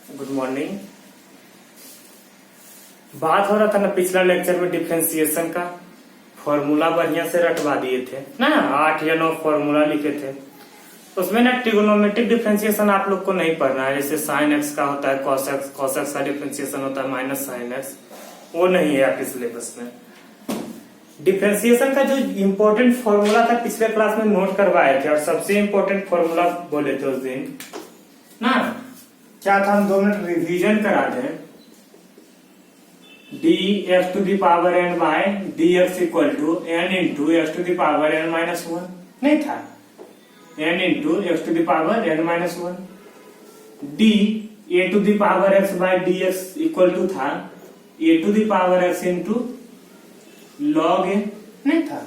Good morning. बात हो रहा था ना पिछला लेक्चर में डिफरेंशिएशन का। फॉर्मूला बढ़िया से रटवा दिए थे ना, 8 या 9 फॉर्मूला लिखे थे। उसमें ना ट्रिगोनोमेट्रिक डिफरेंशिएशन आप लोग को नहीं पढ़ना है, जैसे साइन एक्स का होता है कॉस एक्स, कॉस एक्स का डिफरेंशिएशन होता है माइनस साइन एक्स, वो नहीं है आपके सिलेबस में। डिफरेंशिएशन का जो इम्पोर्टेंट फॉर्मूला था पिछले क्लास में नोट करवाए थे, और सबसे इम्पोर्टेंट फॉर्मूला बोले थे उस दिन ना, क्या था, हम 2 मिनट रिवीजन करा दें। dx to the power n by dx equal to n into x to the power n minus 1 नहीं था, n into x to the power n minus 1। d a to the power x by dx equal to था a to the power x into log a नहीं था।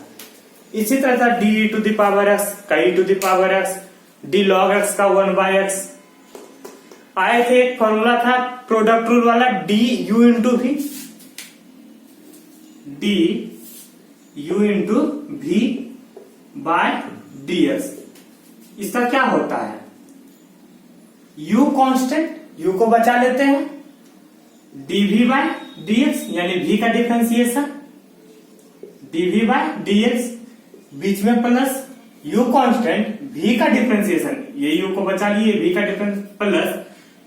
इसी तरह था d e to the power x का e to the power x, d log x का 1 bye x। आए थे एक फॉर्मूला था प्रोडक्ट रूल वाला, डी यू इंटू भी, डी यू इंटू भी बाय डी एक्स। इसका क्या होता है, u कांस्टेंट, u को बचा लेते हैं, d v by d x यानी v का differentiation, d v by d x, बीच में प्लस u कांस्टेंट, v का डिफरेंशिएशन, ये u को बचा लिए, v का डिफरेंस प्लस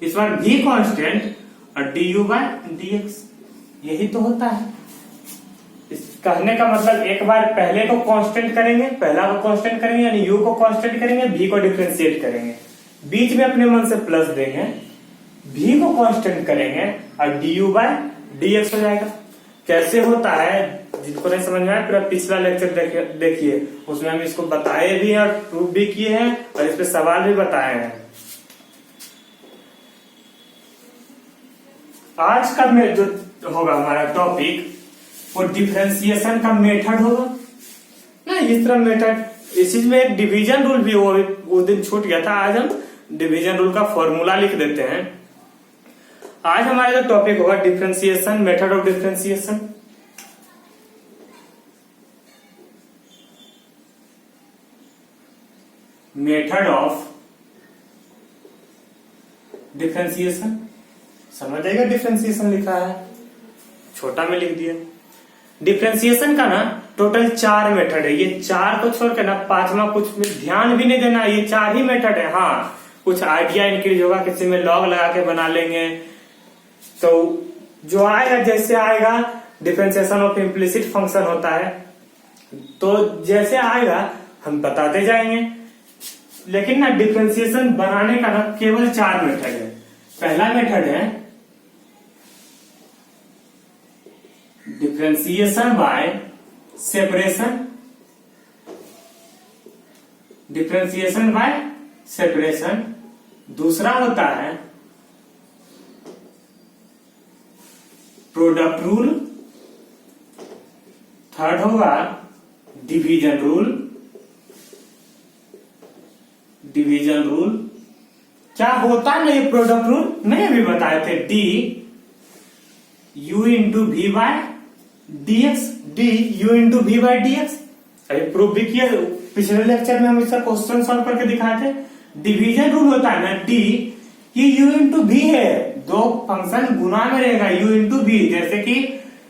इस बार v कांस्टेंट और du बाय dx। यही तो होता है। इस कहने का मतलब एक बार पहले को कांस्टेंट करेंगे, पहला को कांस्टेंट करेंगे यानी u को कांस्टेंट करेंगे, v को डिफरेंशिएट करेंगे, बीच में अपने मन से प्लस देंगे, v को कांस्टेंट करेंगे और du बाय dx हो जाएगा। कैसे होता है, जिनको नहीं समझ में आया पूरा पिछला लेक्चर देखिए, उसमें हम इसको बताए भी हैं और प्रूव भी किए हैं और इस पे सवाल भी बताए हैं। आज का जो होगा हमारा टॉपिक वो डिफरेंशिएशन का मेथड होगा ना, इस तरह मेथड। इस चीज में एक डिवीजन रूल भी वो उस दिन छूट गया था, आज हम डिवीजन रूल का फॉर्मूला लिख देते हैं। आज हमारा जो टॉपिक होगा differentiation, method of differentiation. Method of differentiation, समझ आएगा। डिफरेंशिएशन लिखा है, छोटा में लिख दिया। डिफरेंशिएशन का ना टोटल 4 मेथड है, ये 4 को छोड़ के ना 5वां कुछ में ध्यान भी नहीं देना, ये 4 ही मेथड है। हाँ, कुछ आइडिया इंक्रीज होगा, किसी में लॉग लगा के बना लेंगे, तो जो आएगा जैसे आएगा, डिफरेंशिएशन ऑफ इम्प्लिसिट फंक्शन होता है, तो जैसे आएगा हम बताते जाएंगे। लेकिन ना डिफरेंशिएशन बनाने का ना केवल 4 मेथड है। पहला मेथड है differentiation bye separation, differentiation bye separation. दूसरा होता है प्रोडक्ट रूल। थर्ड होगा डिवीजन रूल। डिवीजन रूल क्या होता है ना, ये प्रोडक्ट रूल मैंने भी बताए थे, d u into v by d x, d u into v by d x. अभी प्रूफ भी किया, पिछले लेक्चर में हम इसका क्वेश्चन सॉल्व करके दिखाए थे। डिवीजन रूल होता है ना, डी ये यू इंटू वी है, 2 फंक्शन गुना में रहेगा, यू इंटू वी, जैसे कि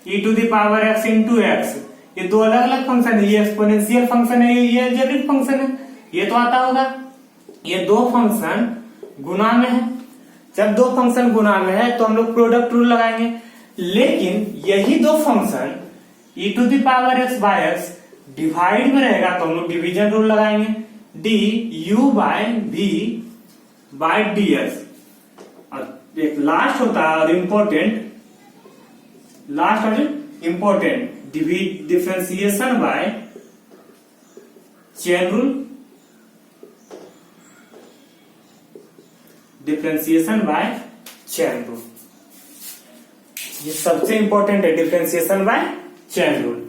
e to the power x into x, ये 2 अलग अलग फंक्शन है, ये एक्सपोनेंशियल फंक्शन है, ये अलजेब्रिक फंक्शन है, ये तो आता होगा। ये 2 फंक्शन गुना में है, जब 2 फंक्शन गुना में है तो हम लोग प्रोडक्ट रूल लगाएंगे। लेकिन यही 2 function e to the power x by x divide में रहेगा तो हम लोग डिवीजन रूल लगाएंगे, d u by v by d x. और एक लास्ट होता है और इम्पोर्टेंट, लास्ट और important, differentiation by chain rule. Differentiation by chain rule, ये सबसे इंपॉर्टेंट है, डिफरेंशिएशन बाय चेन रूल।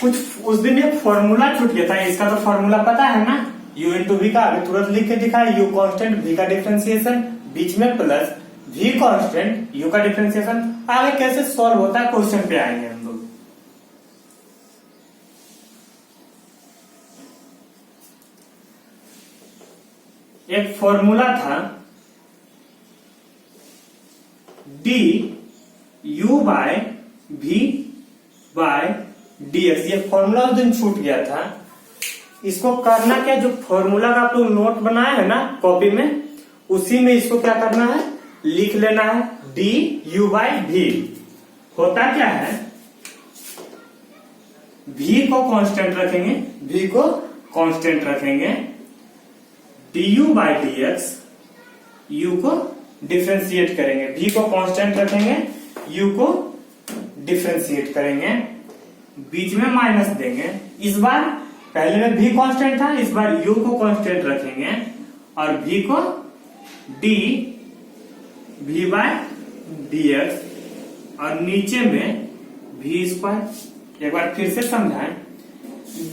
कुछ उस दिन एक फॉर्मूला छूट गया था, इसका तो फॉर्मूला पता है ना, u इंटू वी का अभी तुरंत लिख के दिखाया, u कांस्टेंट, v का डिफरेंशिएशन, बीच में प्लस v कांस्टेंट, u का डिफरेंशिएशन। आगे कैसे सॉल्व होता है क्वेश्चन पे आएंगे हम लोग। एक फॉर्मूला था d u by v by d x. ये फॉर्मूला उस दिन छूट गया था, इसको करना क्या, जो फॉर्मूला का आप लोग नोट बनाए है ना कॉपी में, उसी में इसको क्या करना है, लिख लेना है डी यू बाय वी। होता क्या है, v को कांस्टेंट रखेंगे, v को कांस्टेंट रखेंगे, du बाय dx, u को डिफ्रेंशिएट करेंगे, v को कांस्टेंट रखेंगे, u को डिफ्रेंशिएट करेंगे, बीच में माइनस देंगे। इस बार पहले में v कांस्टेंट था, इस बार u को कांस्टेंट रखेंगे और v को d v बाय dx और नीचे में v स्क्वायर। एक बार फिर से समझाएं,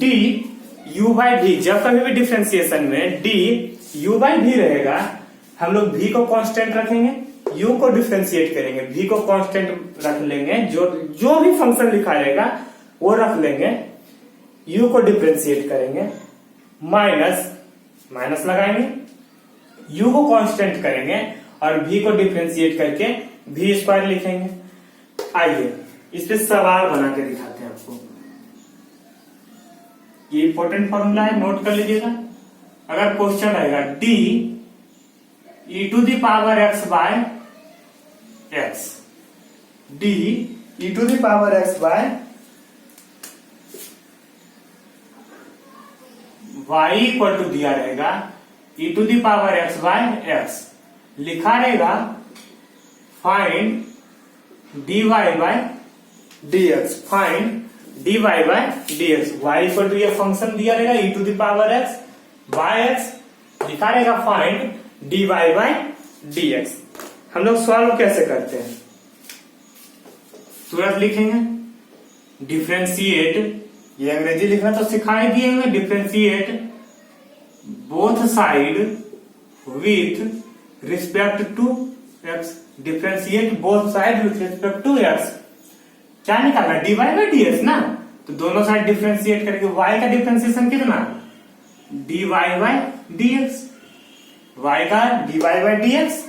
डी यू बाय वी, जब कभी भी डिफ्रेंसिएशन में डी यू बाय वी रहेगा, हम लोग v को कांस्टेंट रखेंगे, u को डिफ्रेंशिएट करेंगे, v को कांस्टेंट रख लेंगे, जो भी फंक्शन लिखा रहेगा वो रख लेंगे, u को डिफ्रेंशिएट करेंगे, माइनस लगाएंगे, u को कांस्टेंट करेंगे और v को डिफ्रेंशिएट करके v स्क्वायर लिखेंगे। आइए इस पे सवाल बना के दिखाते हैं आपको। ये इंपॉर्टेंट फॉर्मूला है, नोट कर लीजिएगा। अगर क्वेश्चन आएगा d e to the power x by x, d e to the power x by y equal to दिया रहेगा e to the power x by x, लिखा रहेगा find dy by dx, find dy by dx, y equal to ये function दिया रहेगा e to the power x by x, लिखा रहेगा find dy by dx। हम लोग सॉल्व कैसे करते हैं, तुरंत लिखेंगे डिफ्रेंशिएट, ये अंग्रेजी लिखना तो सिखाई दिए हुए, differentiate both side with respect to x, differentiate both side with respect to x। क्या निकालना, dy बाय dx ना, तो दोनों साइड डिफ्रेंशिएट करके y का डिफ्रेंशिएशन कितना, dy बाय dx, y का dy by dx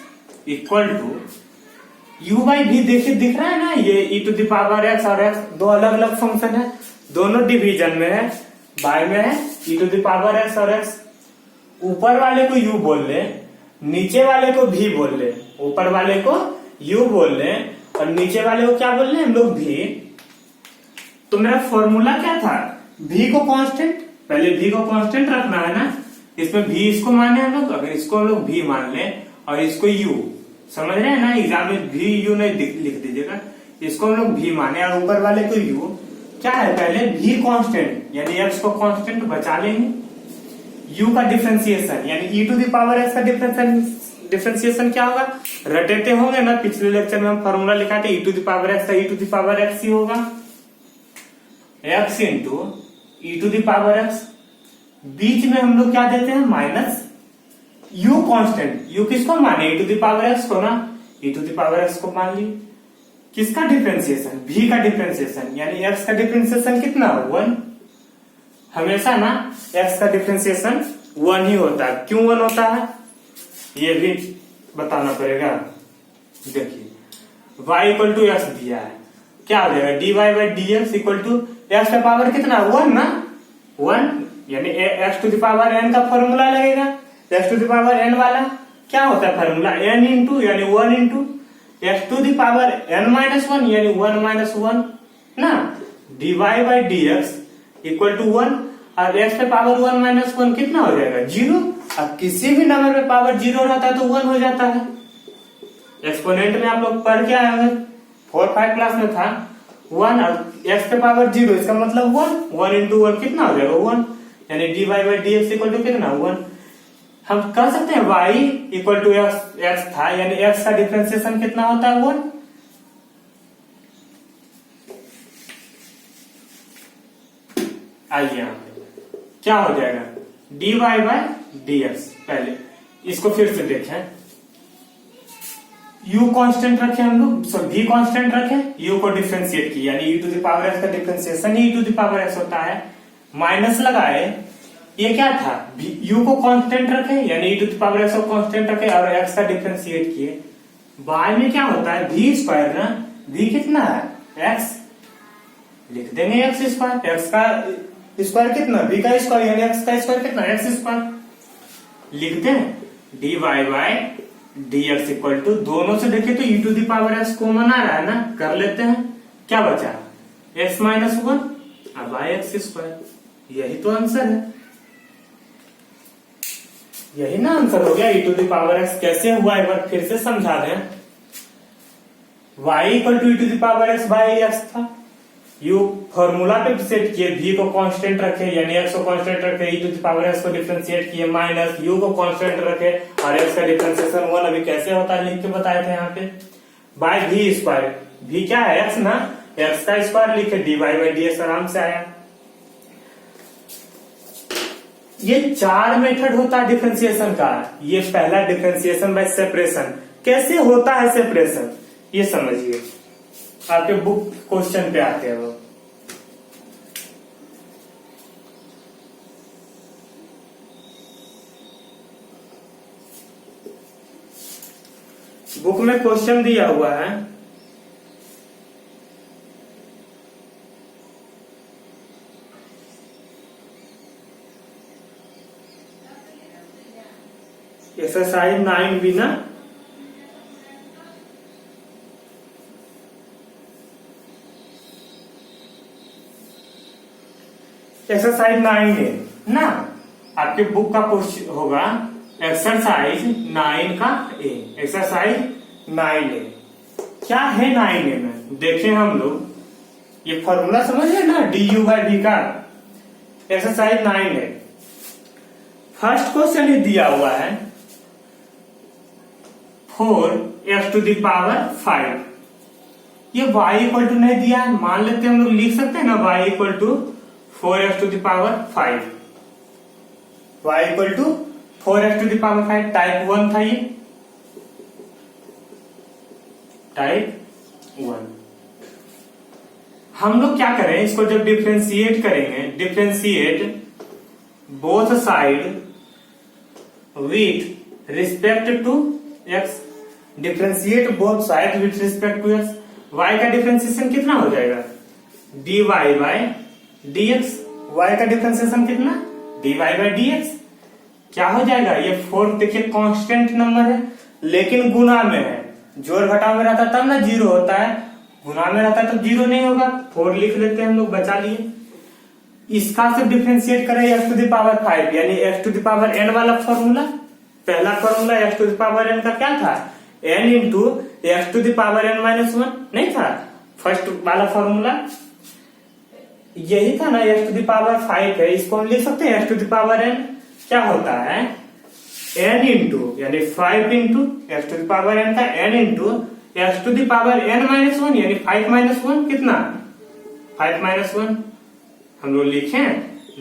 equal to u by v। देखिए दिख रहा है ना, ये e to the power x और x दो अलग अलग फंक्शन है, दोनों डिवीजन में है, बाय में है e to the power x और x। ऊपर वाले को u बोल ले, नीचे वाले को v बोल ले, ऊपर वाले को u बोल ले और नीचे वाले को क्या बोल रहे हैं हम लोग v। तो मेरा फॉर्मूला क्या था, v को कांस्टेंट, पहले v को कांस्टेंट रखना है ना, इसमें v इसको माने हम लोग, अगर इसको हम लोग v मान ले और इसको u, समझ रहे हैं ना, एग्जाम में v u नहीं लिख दीजिएगा, इसको हम लोग v माने और ऊपर वाले को u। क्या है, पहले v कांस्टेंट यानी x को कांस्टेंट बचा लेंगे, u का डिफरेंशिएशन यानी e to the power x का डिफरेंशिएशन क्या होगा, रटेते होंगे ना, पिछले लेक्चर में हम फॉर्मूला लिखा था e to the power x का e to the power x ही होगा, x into e to the power x, बीच में हम लोग क्या देते हैं माइनस, u कांस्टेंट, u किसको माने, e to the power x को ना, e to the power x को मान ली, किसका डिफरेंशिएशन, v का डिफरेंशिएशन यानी x का डिफरेंशिएशन कितना, 1। हमेशा ना x का डिफरेंशिएशन 1 ही होता है, क्यों 1 होता है ये भी बताना पड़ेगा। देखिए y इक्वल टू एक्स दिया है, क्या हो जाएगा dy by dx equal to x का पावर कितना, 1 ना, 1 यानी x to the power n का फॉर्मूला लगेगा, x to the power n वाला क्या होता है फॉर्मूला, n इंटू यानी 1 into x to the power n minus 1 यानी 1 माइनस 1 ना, dy by dx equal to 1 और x पे पावर 1 माइनस 1 कितना हो जाएगा, 0। अब किसी भी नंबर पे पावर 0 रहता है तो 1 हो जाता है। एक्सपोनेंट में आप लोग पढ़ के आए होंगे, 4-5 क्लास में था 1 और x पे पावर 0, इसका मतलब 1 इंटू 1 कितना हो जाएगा, 1 यानी dy by dx equal to कितना, 1। हम कह सकते हैं y इक्वल टू x था यानी x का डिफरेंशिएशन कितना होता है, 1। आइए यहाँ पे क्या हो जाएगा, dy बाई dx, पहले इसको फिर से देखें, u कांस्टेंट रखे हम लोग, v कांस्टेंट रखे, u को डिफरेंशिएट किया यानी e to the power x का differentiation e to the power x होता है, माइनस लगाए, ये क्या था, u को कांस्टेंट रखे यानी e to the power x को कांस्टेंट रखे और x का डिफरेंशिएट किए, y में क्या होता है v स्क्वायर ना, v कितना है x, लिख देंगे एक्स स्क्वायर, एक्स का स्क्वायर कितना, v का स्क्वायर यानी x का स्क्वायर कितना एक्स स्क्वायर, लिख दें dy by dx equal to, दोनों से देखिए तो e to the power x common आ रहा है ना, कर लेते हैं, क्या बचा x माइनस वन अब बाय एक्स स्क्वायर, यही तो आंसर है, यही ना आंसर हो गया e to the power x। कैसे हुआ एक बार फिर से समझा दें, y equal to e to the power x by x था, यू फॉर्मूला पे सेट किए, v को कांस्टेंट रखे यानी x को कांस्टेंट रखे, e to the power x को डिफरेंशिएट किए, माइनस u को कांस्टेंट रखे और x का डिफरेंशिएशन 1 अभी कैसे होता है लिख के बताए थे यहाँ पे, बाय v स्क्वायर, v क्या है x ना, x का स्क्वायर लिखे, dy बाय dx आराम से आया। ये 4 मेथड होता है डिफरेंशिएशन का, ये पहला डिफरेंशिएशन बाय सेपरेशन, कैसे होता है सेपरेशन ये समझिए, आपके बुक क्वेश्चन पे आते हैं वो। बुक में क्वेश्चन दिया हुआ है, एक्सरसाइज 9 भी ना, एक्सरसाइज 9 है ना, आपके बुक का क्वेश्चन होगा एक्सरसाइज 9 का ए, एक्सरसाइज 9 ए, क्या है 9 ए में देखें हम लोग, ये फॉर्मूला समझ है ना डी यू बाई वी का, एक्सरसाइज 9 ए, फर्स्ट क्वेश्चन ही दिया हुआ है 4x टू द पावर 5, ये y इक्वल टू नहीं दिया है, मान लेते हैं हम लोग लिख सकते हैं ना y equal to 4x to the power 5, y equal to 4x to the power 5, type 1 था ये, टाइप 1। हम लोग क्या करें, इसको जब डिफरेंशिएट करेंगे, differentiate both side with respect to x, differentiate both side with respect to x, y का डिफरेंशिएशन कितना हो जाएगा dy बाय dx, y का डिफरेंशिएशन कितना dy बाय dx, क्या हो जाएगा, ये 4 देखिए कांस्टेंट नंबर है लेकिन गुना में है, जोड़ घटाव में रहता तब ना जीरो होता है, गुना में रहता है तो जीरो नहीं होगा, 4 लिख लेते हैं हम लोग, बचा लिए। इसका से डिफरेंशिएट करें x टू द पावर 5 यानी x to the power n वाला फॉर्मूला, पहला formula x to the power n का क्या था, n into x to the power n minus 1 नहीं था, फर्स्ट वाला फॉर्मूला यही था ना, x टू द पावर 5 है, इसको हम लिख सकते हैं x to the power n क्या होता है n इंटू यानी 5 into x to the power n का n into x to the power n minus 1 यानी 5 माइनस 1 कितना 5 माइनस 1, हम लोग लिखें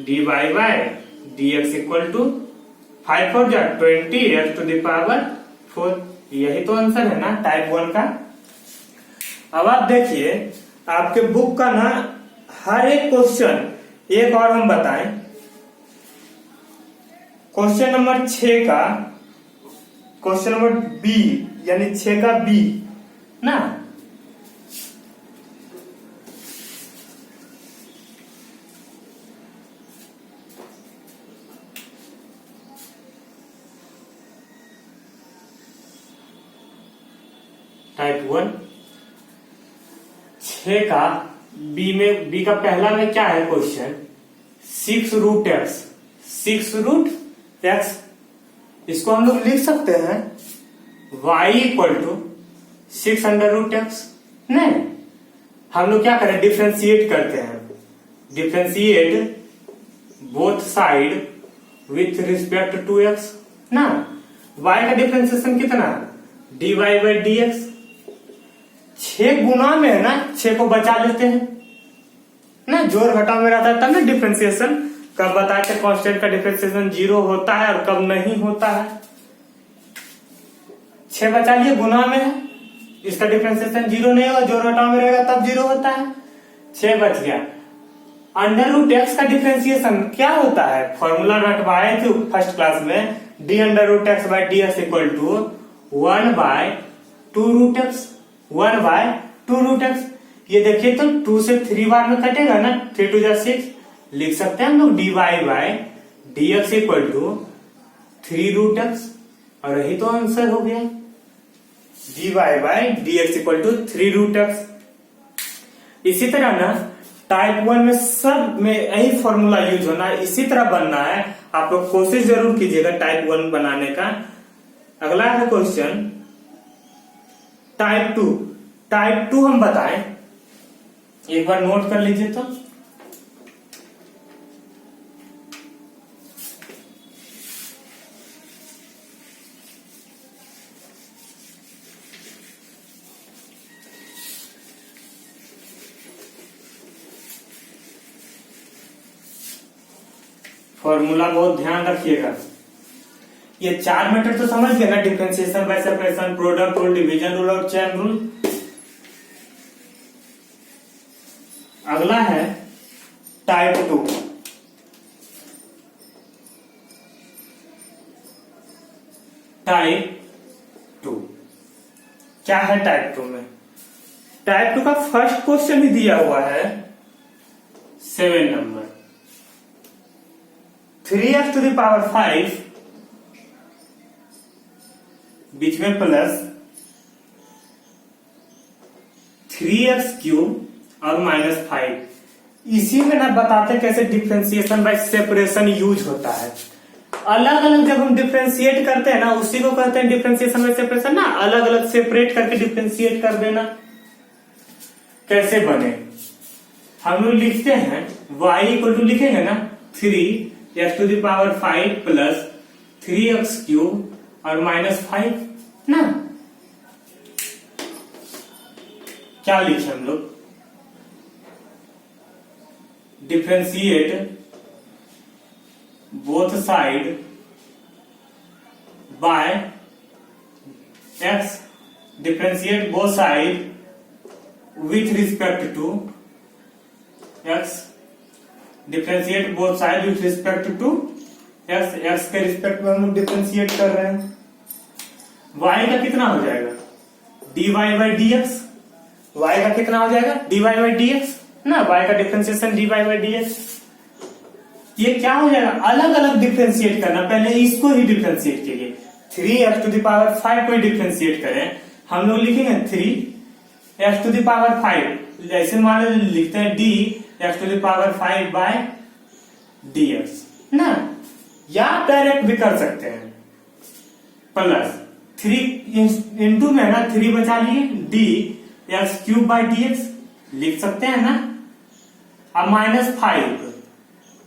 dy by dx equal to 5 4 जा 20 x टू द पावर 4, यही तो आंसर है ना टाइप 1 का। अब आप देखिए आपके बुक का ना हर एक क्वेश्चन, एक और हम बताएं, क्वेश्चन नंबर 6 का, क्वेश्चन नंबर बी यानी 6 का बी ना, टाइप 1 6 का बी में, बी का पहला में क्या है question 6 root x, 6 root x, इसको हम लोग लिख सकते हैं y equal to 6 under root x, नहीं हम लोग क्या करें डिफरेंशिएट करते हैं, differentiate both side with respect to x ना, y का डिफरेंशिएशन कितना dy बाई dx, 6 गुना में है ना, 6 को बचा लेते हैं ना, जोड़ घटाव में रहता है तब ना डिफरेंशिएशन, कब बताए थे कांस्टेंट का डिफरेंशिएशन 0 होता है और कब नहीं होता है, 6 बचा लिए गुना में है, इसका डिफरेंशिएशन 0 नहीं होगा, जोड़ घटाव में रहेगा तब 0 होता है, 6 बच गया। अंडर रूट एक्स का डिफरेंशिएशन क्या होता है, फॉर्मूला रटवाए थे फर्स्ट क्लास में, D under root x by D x equal to 1 by 2√x 1/2√x। ये देखिए तो 2 से 3 बार में कटेगा ना, 3 2 6 लिख सकते हैं हम लोग dy/dx इक्वल टू 3√x, और यही तो आंसर हो गया, dy/dx इक्वल टू 3√x। इसी तरह ना टाइप 1 में सब में यही फॉर्मूला यूज होना है, इसी तरह बनना है। आप लोग कोशिश जरूर कीजिएगा टाइप 1 बनाने का। अगला है क्वेश्चन टाइप 2। टाइप 2 हम बताएं, एक बार नोट कर लीजिए तो। फॉर्मूला बहुत ध्यान रखिएगा। ये 4 मेथड तो समझ गए ना, differentiation bye separation, product rule, division rule और चेन रूल। अगला है टाइप 2। टाइप 2 क्या है? टाइप 2 में टाइप 2 का फर्स्ट क्वेश्चन ही दिया हुआ है 7 number. 3x to the power 5 बीच में प्लस 3x³ और -5। इसी में ना बताते कैसे डिफरेंशिएशन बाय सेपरेशन यूज होता है। अलग अलग जब हम डिफरेंशिएट करते हैं ना, उसी को कहते हैं डिफरेंशिएशन बाय सेपरेशन ना। अलग अलग सेपरेट करके डिफरेंशिएट कर देना। कैसे बने? हम लोग लिखते हैं y इक्वल टू, लिखेंगे ना 3x to the power 5 plus 3x³ और -5 ना। क्या लिखे हम लोग? Differentiate both side by x, differentiate both side with respect to x, differentiate both side with respect to x, x के रिस्पेक्ट में हम लोग डिफरेंशिएट कर रहे हैं। y का कितना हो जाएगा? dy/dx। y का कितना हो जाएगा? dy/dx ना। y का डिफरेंशिएशन dy/dx। ये क्या हो जाएगा? अलग अलग डिफरेंशिएट करना। पहले इसको ही डिफरेंशिएट कीजिए। 3x to the power 5 को डिफरेंशिएट करें। हम लोग लिखेंगे 3x to the power 5, ऐसे मान लिखते हैं dx to the power 5 by dx ना। या डायरेक्ट भी कर सकते हैं, प्लस 3 इंटू में ना 3 बचा लिए, dx³ by dx लिख सकते हैं ना। अब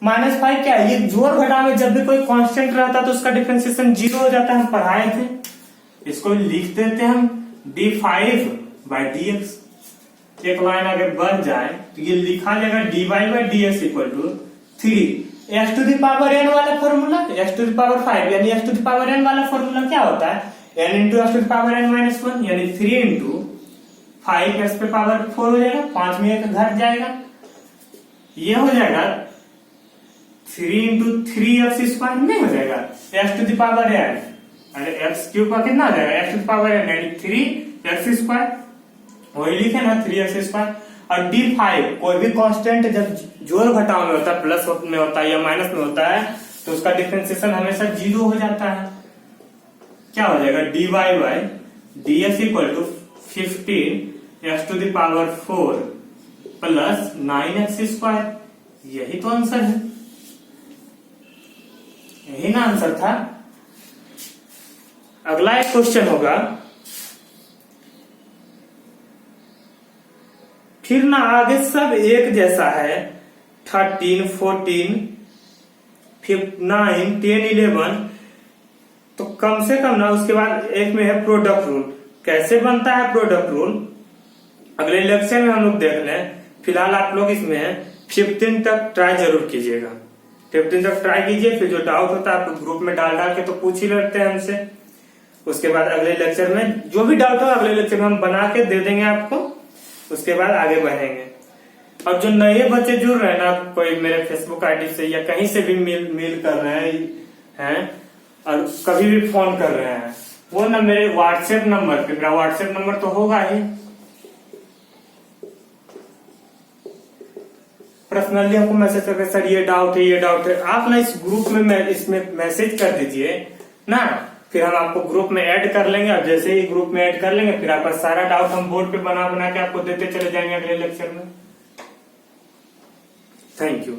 -5 क्या है? ये जोड़ घटाव में जब भी कोई कांस्टेंट रहता है तो उसका डिफरेंशिएशन 0 हो जाता है। हम पढ़ाए थे, इसको लिख देते हैं हम d5/dx। एक लाइन अगर बढ़ जाए तो ये लिखा जाएगा dy/dx equal to 3x to the power n वाला formula, x to the power 5 यानी x to the power n वाला फॉर्मूला क्या होता है? n into x to the power n minus 1 यानी 3 into 5 x पे पावर 4 हो जाएगा। 5 में 1 घट जाएगा, ये हो जाएगा 3 into 3x² नहीं हो जाएगा x to the power n। अरे x³ का कितना हो जाएगा? x to the power n यानी 3x², वही लिखे ना 3x²। और d5 कोई भी कांस्टेंट जब जोड़ घटाव में होता है, प्लस में होता है या माइनस में होता है, तो उसका डिफरेंशिएशन हमेशा 0 हो जाता है। क्या हो जाएगा? dy/dx equal to 15x to the power 4 plus 9x²। यही तो आंसर है, यही ना आंसर था। अगला एक क्वेश्चन होगा, फिर ना आगे सब एक जैसा है। 13, 14, 9, 10, 11, तो कम से कम ना उसके बाद एक में है प्रोडक्ट रूल। कैसे बनता है प्रोडक्ट रूल? अगले लेक्चर में हम लोग देख लें। फिलहाल आप लोग इसमें 15 तक ट्राई जरूर कीजिएगा। 15 तक ट्राई कीजिए, फिर जो डाउट होता है आप ग्रुप में डाल के तो पूछ ही लेते हैं हमसे। उसके बाद अगले लेक्चर में जो भी डाउट हो अगले लेक्चर में हम बना के दे देंगे आपको, उसके बाद आगे बढ़ेंगे। और जो नए बच्चे जुड़ रहे हैं ना, कोई मेरे फेसबुक आईडी से या कहीं से भी मेल कर रहे हैं और कभी भी फोन कर रहे हैं, वो ना मेरे व्हाट्सएप नंबर पे, मेरा व्हाट्सएप नंबर तो होगा ही, पर्सनली हमको मैसेज करके सर ये डाउट है, ये डाउट है, आप ना इस ग्रुप में इसमें मैसेज कर दीजिए ना, फिर हम आपको ग्रुप में ऐड कर लेंगे। और जैसे ही ग्रुप में ऐड कर लेंगे फिर आपका सारा डाउट हम बोर्ड पे बना बना के आपको देते चले जाएंगे अगले लेक्चर में। Thank you.